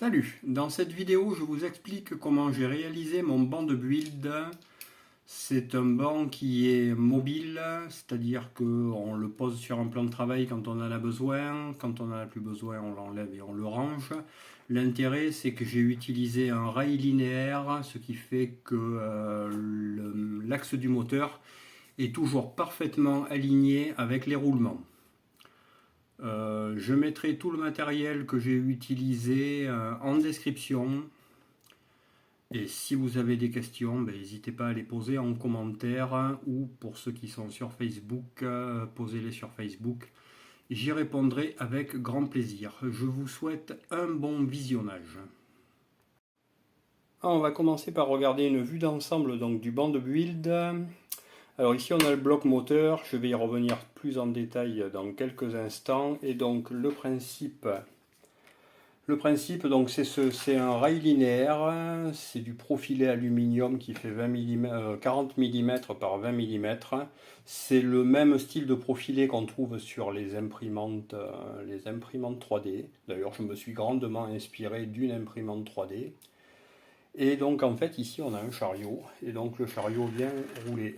Salut, dans cette vidéo je vous explique comment j'ai réalisé mon banc de build. C'est un banc qui est mobile, c'est-à-dire qu'on le pose sur un plan de travail quand on en a besoin, quand on n'en a plus besoin on l'enlève et on le range. L'intérêt c'est que j'ai utilisé un rail linéaire, ce qui fait que l'axe du moteur est toujours parfaitement aligné avec les roulements. Je mettrai tout le matériel que j'ai utilisé en description. Et si vous avez des questions, n'hésitez pas à les poser en commentaire ou pour ceux qui sont sur Facebook, posez-les sur Facebook. J'y répondrai avec grand plaisir. Je vous souhaite un bon visionnage. On va commencer par regarder une vue d'ensemble donc du banc de build. Alors ici on a le bloc moteur, je vais y revenir plus en détail dans quelques instants. Et donc le principe donc c'est un rail linéaire, c'est du profilé aluminium qui fait 40 mm par 20 mm. C'est le même style de profilé qu'on trouve sur les imprimantes 3D. D'ailleurs je me suis grandement inspiré d'une imprimante 3D. Et donc en fait ici on a un chariot, et donc le chariot vient rouler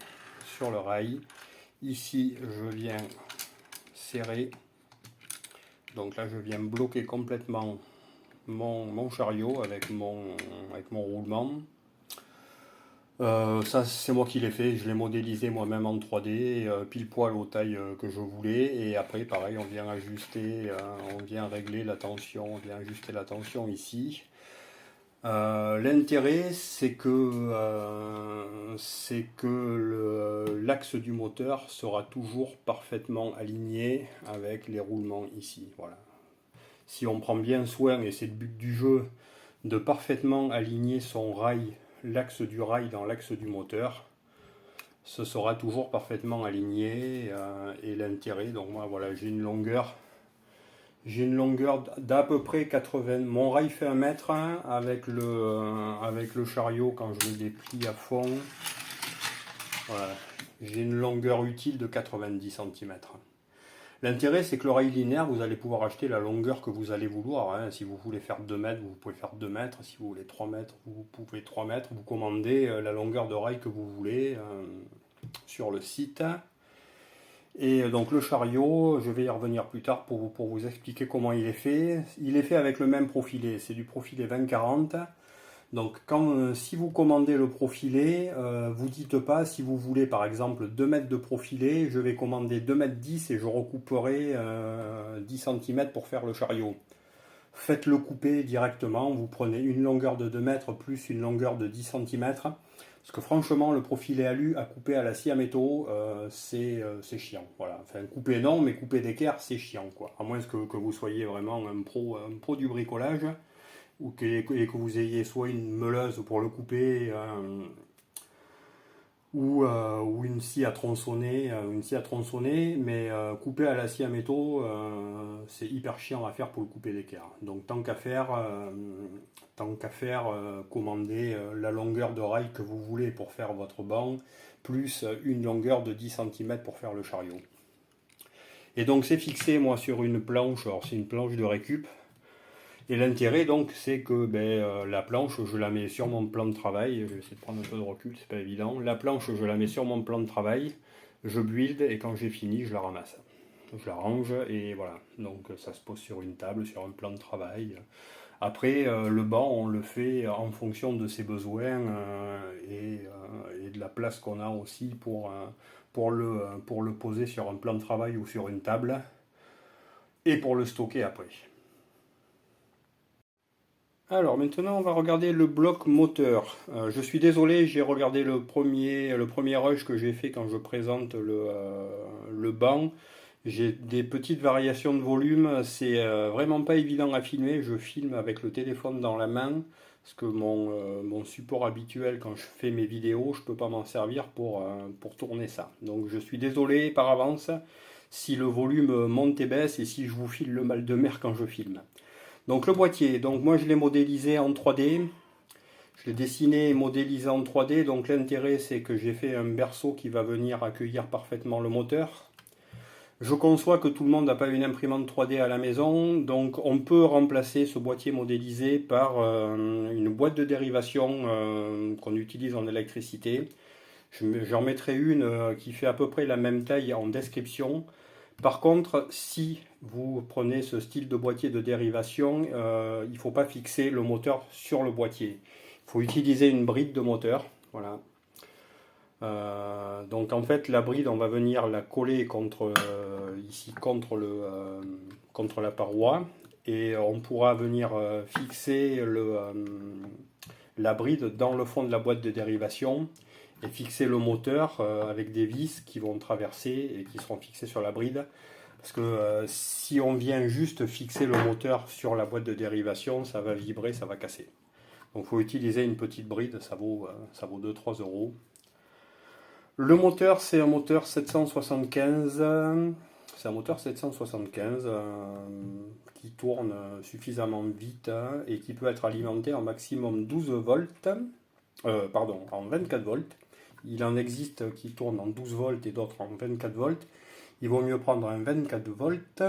sur le rail. Ici je viens serrer, donc là je viens bloquer complètement mon chariot avec mon roulement. Ça c'est moi qui l'ai fait, je l'ai modélisé moi-même en 3D, pile poil aux tailles que je voulais, et après pareil on vient ajuster, on vient régler la tension, on vient ajuster la tension ici. L'intérêt c'est que l'axe du moteur sera toujours parfaitement aligné avec les roulements ici. Voilà. Si on prend bien soin, et c'est le but du jeu, de parfaitement aligner son rail, l'axe du rail dans l'axe du moteur, ce sera toujours parfaitement aligné. Et l'intérêt, donc moi voilà, j'ai une longueur d'à peu près 80. Mon rail fait 1 mètre avec le chariot quand je le déplie à fond. Voilà. J'ai une longueur utile de 90 cm. L'intérêt c'est que le rail linéaire, vous allez pouvoir acheter la longueur que vous allez vouloir. Si vous voulez faire 2 mètres, vous pouvez faire 2 mètres. Si vous voulez 3 mètres, vous pouvez 3 mètres. Vous commandez la longueur de rail que vous voulez sur le site. Et donc le chariot, je vais y revenir plus tard pour vous expliquer comment il est fait. Il est fait avec le même profilé, c'est du profilé 20-40. Donc si vous commandez le profilé, vous dites pas si vous voulez par exemple 2 mètres de profilé, je vais commander 2 mètres 10 et je recouperai 10 cm pour faire le chariot. Faites-le couper directement, vous prenez une longueur de 2 mètres plus une longueur de 10 cm. Parce que franchement, le profilé alu à couper à la scie à métaux, c'est chiant. Voilà. Enfin, couper non, mais couper d'équerre, c'est chiant, quoi. À moins que vous soyez vraiment un pro du bricolage, ou que vous ayez soit une meuleuse pour le couper, ou une scie à tronçonner, mais couper à la scie à métaux, c'est hyper chiant à faire pour le couper d'équerre. Donc tant qu'à faire, commandez la longueur de rail que vous voulez pour faire votre banc, plus une longueur de 10 cm pour faire le chariot. Et donc c'est fixé moi sur une planche, alors c'est une planche de récup. Et l'intérêt donc c'est que la planche je la mets sur mon plan de travail, je vais essayer de prendre un peu de recul, c'est pas évident. La planche je la mets sur mon plan de travail, je build et quand j'ai fini je la ramasse. Je la range et voilà, donc ça se pose sur une table, sur un plan de travail. Après le banc on le fait en fonction de ses besoins et de la place qu'on a aussi pour le poser sur un plan de travail ou sur une table et pour le stocker après. Alors maintenant on va regarder le bloc moteur. Je suis désolé, j'ai regardé le premier rush que j'ai fait quand je présente le banc. J'ai des petites variations de volume, c'est vraiment pas évident à filmer. Je filme avec le téléphone dans la main, parce que mon support habituel quand je fais mes vidéos, je peux pas m'en servir pour tourner ça. Donc je suis désolé par avance si le volume monte et baisse et si je vous file le mal de mer quand je filme. Donc le boîtier, donc moi je l'ai modélisé en 3D, je l'ai dessiné et modélisé en 3D, donc l'intérêt c'est que j'ai fait un berceau qui va venir accueillir parfaitement le moteur. Je conçois que tout le monde n'a pas une imprimante 3D à la maison, donc on peut remplacer ce boîtier modélisé par une boîte de dérivation qu'on utilise en électricité. J'en mettrai une qui fait à peu près la même taille en description. Par contre, si vous prenez ce style de boîtier de dérivation, il ne faut pas fixer le moteur sur le boîtier. Il faut utiliser une bride de moteur. Voilà. Donc en fait la bride on va venir la coller contre ici contre la paroi et on pourra venir fixer la bride dans le fond de la boîte de dérivation et fixer le moteur avec des vis qui vont traverser et qui seront fixées sur la bride. Parce que si on vient juste fixer le moteur sur la boîte de dérivation, ça va vibrer, ça va casser. Donc il faut utiliser une petite bride, ça vaut 2-3 euros. Le moteur, c'est un moteur 775. C'est un moteur 775 qui tourne suffisamment vite et qui peut être alimenté en maximum 12 volts. En 24 volts. Il en existe qui tournent en 12 volts et d'autres en 24 volts. Il vaut mieux prendre un 24 volts.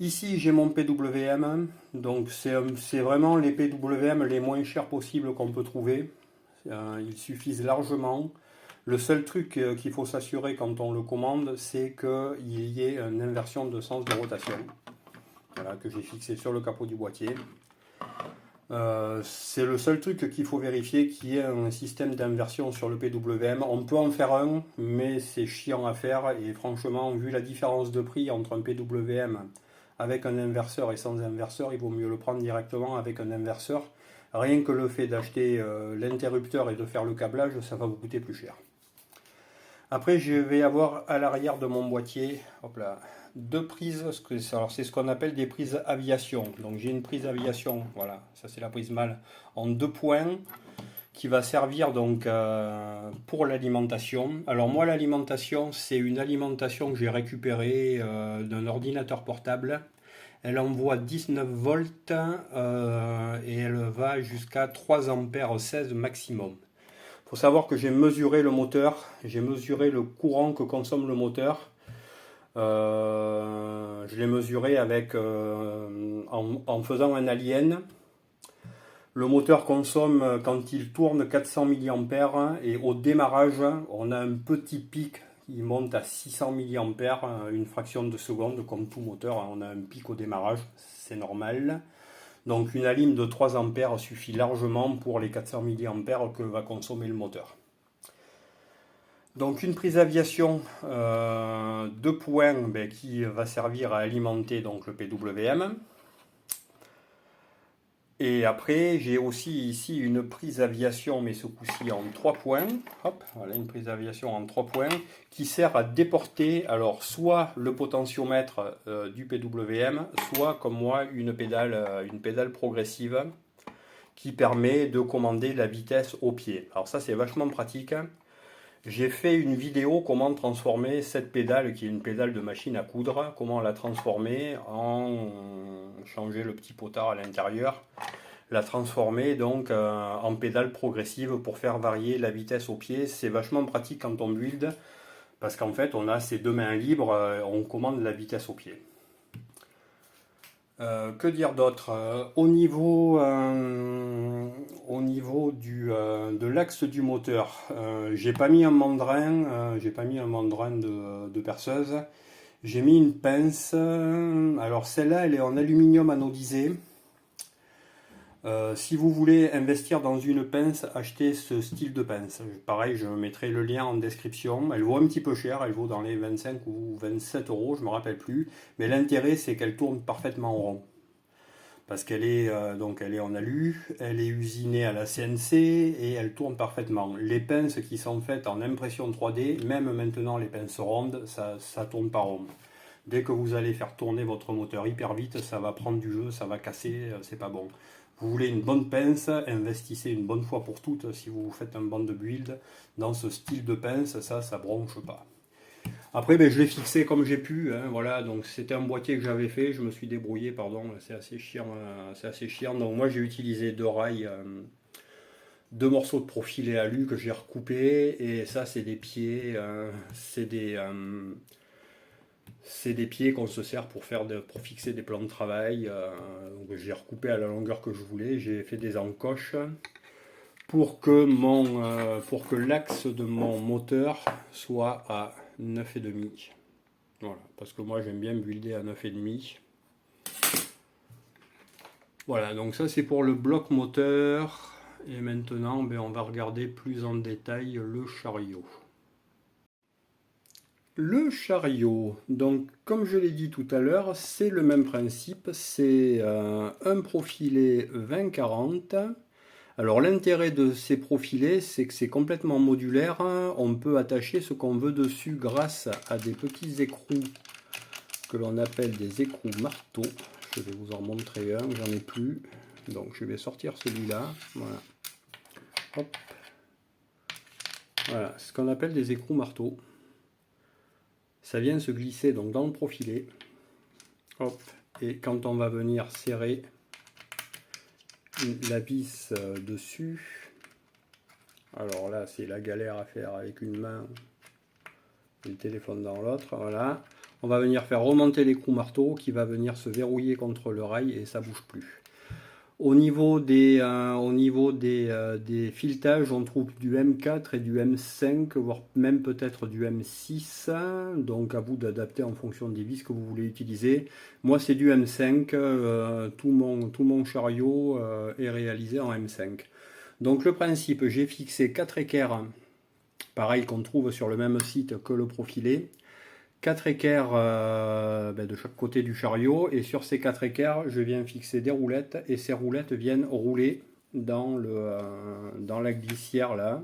Ici, j'ai mon PWM. Donc, c'est vraiment les PWM les moins chers possibles qu'on peut trouver. Ils suffisent largement. Le seul truc qu'il faut s'assurer quand on le commande, c'est qu'il y ait une inversion de sens de rotation. Voilà, que j'ai fixé sur le capot du boîtier. C'est le seul truc qu'il faut vérifier, qu'il y ait un système d'inversion sur le PWM. On peut en faire un, mais c'est chiant à faire. Et franchement, vu la différence de prix entre un PWM avec un inverseur et sans inverseur, il vaut mieux le prendre directement avec un inverseur. Rien que le fait d'acheter l'interrupteur et de faire le câblage, ça va vous coûter plus cher. Après, je vais avoir à l'arrière de mon boîtier, hop là, deux prises. Alors c'est ce qu'on appelle des prises aviation. Donc j'ai une prise aviation, voilà, ça c'est la prise mâle, en 2 points, qui va servir donc pour l'alimentation. Alors moi, l'alimentation, c'est une alimentation que j'ai récupérée d'un ordinateur portable. Elle envoie 19 volts et elle va jusqu'à 3 ampères 16 maximum. Il faut savoir que j'ai mesuré le moteur, j'ai mesuré le courant que consomme le moteur. Je l'ai mesuré en faisant un alien. Le moteur consomme, quand il tourne, 400 mA et au démarrage, on a un petit pic. Il monte à 600 mA, une fraction de seconde, comme tout moteur, on a un pic au démarrage, c'est normal. Donc une alim de 3 ampères suffit largement pour les 400 mA que va consommer le moteur. Donc une prise aviation 2 points qui va servir à alimenter donc, le PWM. Et après, j'ai aussi ici une prise aviation, mais ce coup-ci en 3 points. Hop, voilà une prise aviation en 3 points qui sert à déporter alors soit le potentiomètre du PWM, soit comme moi une pédale progressive qui permet de commander la vitesse au pied. Alors ça c'est vachement pratique. J'ai fait une vidéo comment transformer cette pédale qui est une pédale de machine à coudre, comment la transformer en changer le petit potard à l'intérieur, la transformer donc en pédale progressive pour faire varier la vitesse au pied. C'est vachement pratique quand on build parce qu'en fait on a ses deux mains libres, on commande la vitesse au pied. Que dire d'autre au niveau de l'axe du moteur, j'ai pas mis un mandrin, de perceuse. J'ai mis une pince. Alors celle-là, elle est en aluminium anodisé. Si vous voulez investir dans une pince, achetez ce style de pince. Pareil, je mettrai le lien en description. Elle vaut un petit peu cher, elle vaut dans les 25 ou 27 euros, je ne me rappelle plus. Mais l'intérêt, c'est qu'elle tourne parfaitement rond. Parce qu'elle est, elle est en alu, elle est usinée à la CNC et elle tourne parfaitement. Les pinces qui sont faites en impression 3D, même maintenant les pinces rondes, ça ne tourne pas rond. Dès que vous allez faire tourner votre moteur hyper vite, ça va prendre du jeu, ça va casser, c'est pas bon. Vous voulez une bonne pince, investissez une bonne fois pour toutes si vous faites un bande build dans ce style de pince, ça bronche pas. Après, je l'ai fixé comme j'ai pu, hein, voilà, donc c'était un boîtier que j'avais fait, je me suis débrouillé, pardon, c'est assez chiant, Donc moi j'ai utilisé 2 rails deux morceaux de profilé alu que j'ai recoupés, et ça c'est des pieds, c'est des pieds qu'on se sert pour pour fixer des plans de travail. Donc j'ai recoupé à la longueur que je voulais, j'ai fait des encoches pour que l'axe de mon moteur soit à 9,5. Voilà, parce que moi j'aime bien builder à 9,5. Voilà, donc ça c'est pour le bloc moteur. Et maintenant, ben, on va regarder plus en détail le chariot. Le chariot, donc comme je l'ai dit tout à l'heure, c'est le même principe, c'est un profilé 20-40. Alors l'intérêt de ces profilés, c'est que c'est complètement modulaire, on peut attacher ce qu'on veut dessus grâce à des petits écrous que l'on appelle des écrous marteaux. Je vais vous en montrer un, j'en ai plus, donc je vais sortir celui-là, voilà. Hop. Voilà, ce qu'on appelle des écrous marteaux. Ça vient se glisser donc dans le profilé. Hop. Et quand on va venir serrer la vis dessus, alors là c'est la galère à faire avec une main et le téléphone dans l'autre, voilà. On va venir faire remonter l'écrou marteau qui va venir se verrouiller contre le rail et ça bouge plus. Au niveau des filetages, on trouve du M4 et du M5, voire même peut-être du M6. Donc à vous d'adapter en fonction des vis que vous voulez utiliser. Moi c'est du M5, tout mon chariot est réalisé en M5. Donc le principe, j'ai fixé 4 équerres, pareil qu'on trouve sur le même site que le profilé. 4 équerres de chaque côté du chariot, et sur ces 4 équerres je viens fixer des roulettes, et ces roulettes viennent rouler dans la glissière là.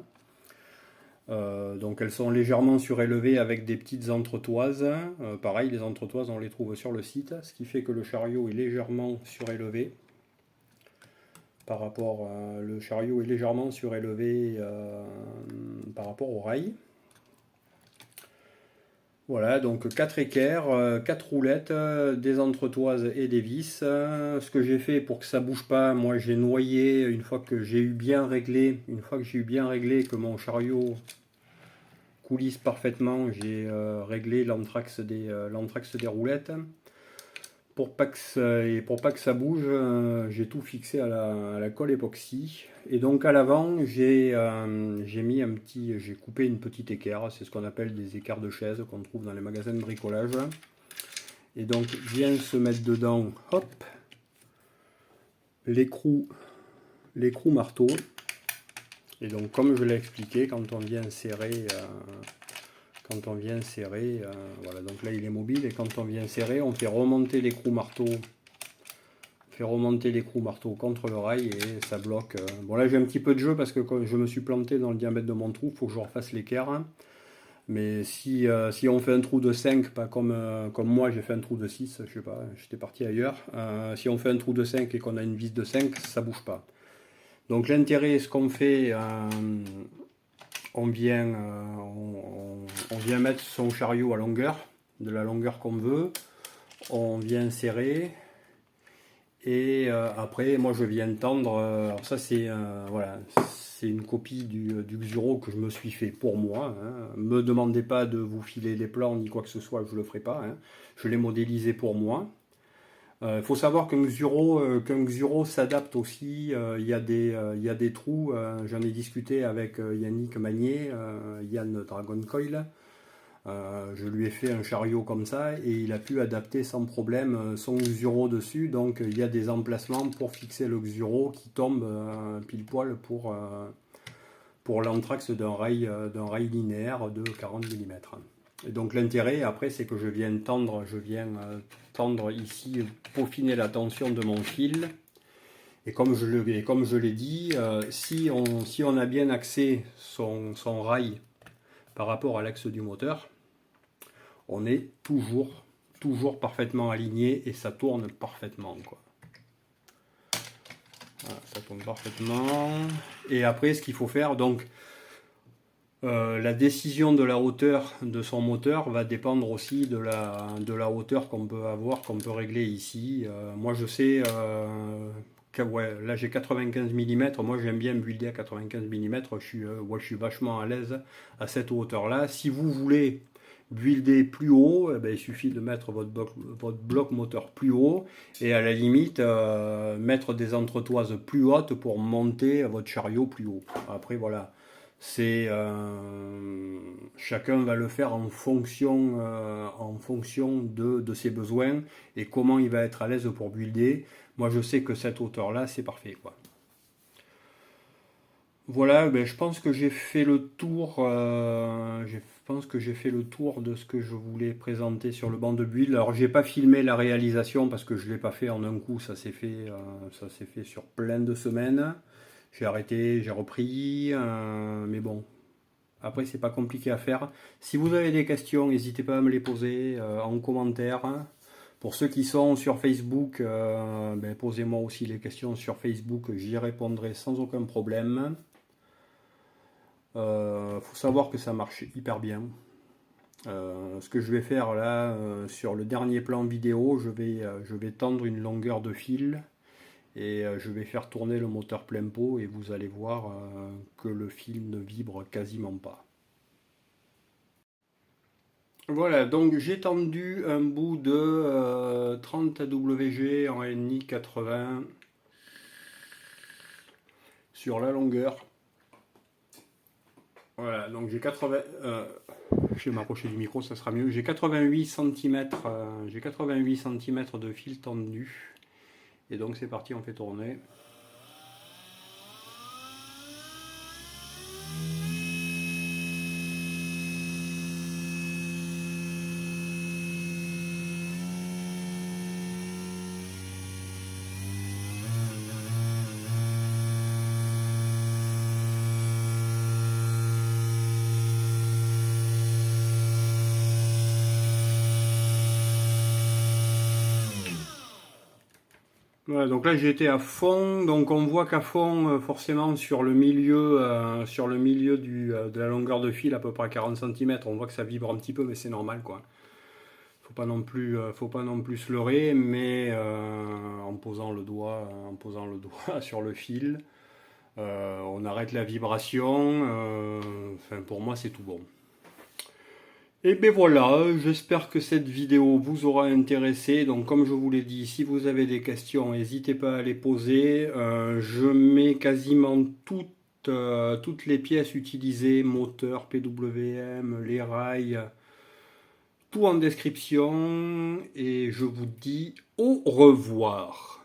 Donc elles sont légèrement surélevées avec des petites entretoises. Pareil, les entretoises on les trouve sur le site, ce qui fait que le chariot est légèrement surélevé par rapport le chariot est légèrement surélevé par rapport au rail. Voilà, donc 4 équerres, 4 roulettes, des entretoises et des vis. Ce que j'ai fait pour que ça bouge pas, moi j'ai noyé une fois que j'ai eu bien réglé, que mon chariot coulisse parfaitement, j'ai réglé l'anthrax des roulettes. Pour pas que ça bouge, j'ai tout fixé à la colle époxy. Et donc à l'avant, j'ai coupé une petite équerre, c'est ce qu'on appelle des équerres de chaise qu'on trouve dans les magasins de bricolage. Et donc vient se mettre dedans, hop, l'écrou marteau. Et donc comme je l'ai expliqué, quand on vient serrer, voilà, donc là il est mobile, et quand on vient serrer, on fait remonter l'écrou marteau. Contre le rail et ça bloque. Bon là j'ai un petit peu de jeu parce que je me suis planté dans le diamètre de mon trou, il faut que je refasse l'équerre. Mais si on fait un trou de 5, pas comme moi j'ai fait un trou de 6, je sais pas, j'étais parti ailleurs. Si on fait un trou de 5 et qu'on a une vis de 5, ça bouge pas. Donc l'intérêt, ce qu'on fait, on vient mettre son chariot à longueur, de la longueur qu'on veut. On vient serrer. Et après, moi je viens tendre. Alors ça c'est voilà, c'est une copie du Xuro que je me suis fait pour moi. Me demandez pas de vous filer les plans ni quoi que ce soit, je le ferai pas. Je l'ai modélisé pour moi. Il faut savoir qu'un Xuro s'adapte aussi. Il y a des trous. J'en ai discuté avec Yannick Magnier, Yann Dragon Coil. Je lui ai fait un chariot comme ça et il a pu adapter sans problème son Xuro dessus. Donc il y a des emplacements pour fixer le Xuro qui tombe pile poil pour l'anthrax d'un rail linéaire de 40 mm. Et donc l'intérêt après c'est que je viens tendre ici, peaufiner la tension de mon fil. Et comme je l'ai dit, si on a bien axé son rail par rapport à l'axe du moteur, on est toujours parfaitement aligné et ça tourne parfaitement, quoi. Voilà, ça tourne parfaitement. Et après, ce qu'il faut faire, donc, la décision de la hauteur de son moteur va dépendre aussi de la hauteur qu'on peut avoir, qu'on peut régler ici. Moi, je sais ouais, là j'ai 95 mm, moi j'aime bien builder à 95 mm, je suis vachement à l'aise à cette hauteur-là. Si vous voulez builder plus haut, eh ben, il suffit de mettre votre bloc moteur plus haut et à la limite mettre des entretoises plus hautes pour monter votre chariot plus haut. Après voilà, c'est chacun va le faire en fonction de ses besoins et comment il va être à l'aise pour builder. Moi je sais que cette hauteur là c'est parfait quoi. Voilà, ben, je pense que j'ai fait le tour. Je pense que j'ai fait le tour de ce que je voulais présenter sur le banc de build. Alors, j'ai pas filmé la réalisation parce que je l'ai pas fait en un coup. Ça s'est fait sur plein de semaines. J'ai arrêté, j'ai repris, mais bon. Après, c'est pas compliqué à faire. Si vous avez des questions, n'hésitez pas à me les poser en commentaire. Pour ceux qui sont sur Facebook, ben, posez-moi aussi les questions sur Facebook. J'y répondrai sans aucun problème. Faut savoir que ça marche hyper bien. Ce que je vais faire là sur le dernier plan vidéo, je vais tendre une longueur de fil et je vais faire tourner le moteur plein pot et vous allez voir que le fil ne vibre quasiment pas. Voilà, donc j'ai tendu un bout de 30 AWG en NI 80 sur la longueur. Voilà, donc j'ai 80. Je vais m'approcher du micro, ça sera mieux. J'ai 88 cm, de fil tendu. Et donc c'est parti, on fait tourner. Voilà, donc là j'ai été à fond, donc on voit qu'à fond, forcément sur le milieu, de la longueur de fil, à peu près à 40 cm, on voit que ça vibre un petit peu, mais c'est normal quoi. Faut pas non plus se leurrer, mais en posant le doigt, sur le fil, on arrête la vibration. Enfin, pour moi c'est tout bon. Et ben voilà, j'espère que cette vidéo vous aura intéressé. Donc comme je vous l'ai dit, si vous avez des questions, n'hésitez pas à les poser. Je mets quasiment toutes les pièces utilisées, moteur, PWM, les rails, tout en description. Et je vous dis au revoir.